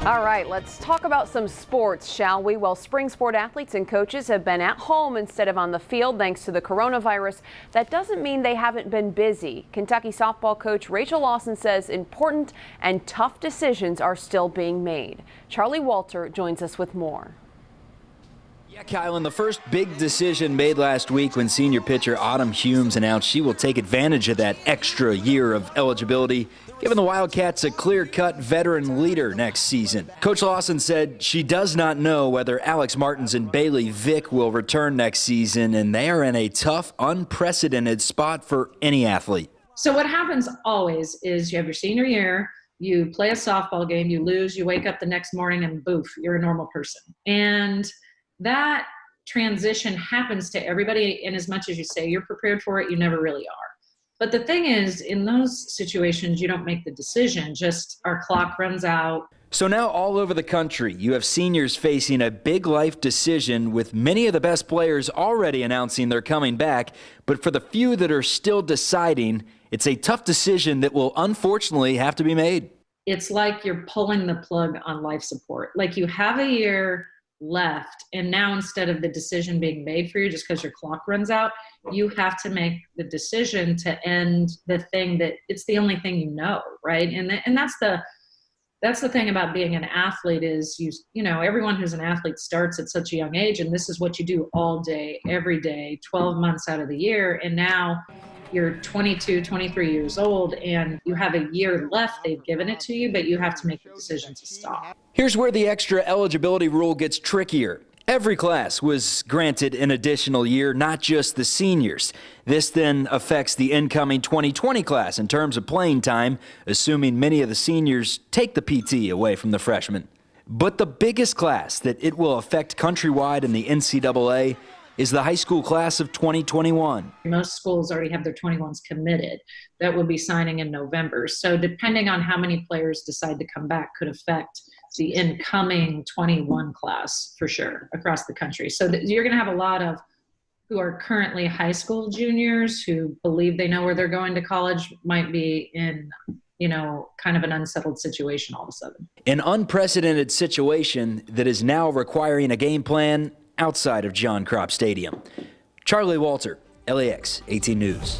All right, let's talk about some sports, shall we? Well, spring sport athletes and coaches have been at home instead of on the field thanks to the coronavirus. That doesn't mean they haven't been busy. Kentucky softball coach Rachel Lawson says important and tough decisions are still being made. Charlie Walter joins us with more. Yeah, Kylan, the first big decision made last week when senior pitcher Autumn Humes announced she will take advantage of that extra year of eligibility, giving the Wildcats a clear-cut veteran leader next season. Coach Lawson said she does not know whether Alex Martins and Bailey Vick will return next season, and they are in a tough, unprecedented spot for any athlete. So what happens always is you have your senior year, you play a softball game, you lose, you wake up the next morning and boof, you're a normal person. And that transition happens to everybody, and as much as you say you're prepared for it, you never really are. But the thing is, in those situations, you don't make the decision, just our clock runs out. So now all over the country, you have seniors facing a big life decision with many of the best players already announcing they're coming back. But for the few that are still deciding, it's a tough decision that will unfortunately have to be made. It's like you're pulling the plug on life support. Like you have a year left, and now instead of the decision being made for you just because your clock runs out, you have to make the decision to end the thing that it's the only thing you know, right? And that's the thing about being an athlete is you know everyone who's an athlete starts at such a young age, and this is what you do all day, every day, 12 months out of the year, and now you're 22, 23 years old, and you have a year left. They've given it to you, but you have to make the decision to stop. Here's where the extra eligibility rule gets trickier. Every class was granted an additional year, not just the seniors. This then affects the incoming 2020 class in terms of playing time, assuming many of the seniors take the PT away from the freshmen. But the biggest class that it will affect countrywide in the NCAA is the high school class of 2021. Most schools already have their 21s committed that will be signing in November. So depending on how many players decide to come back could affect the incoming 21 class for sure across the country. So you're going to have a lot of who are currently high school juniors who believe they know where they're going to college might be in, kind of an unsettled situation all of a sudden. An unprecedented situation that is now requiring a game plan outside of John Kropp Stadium. Charlie Walter, LAX 18 News.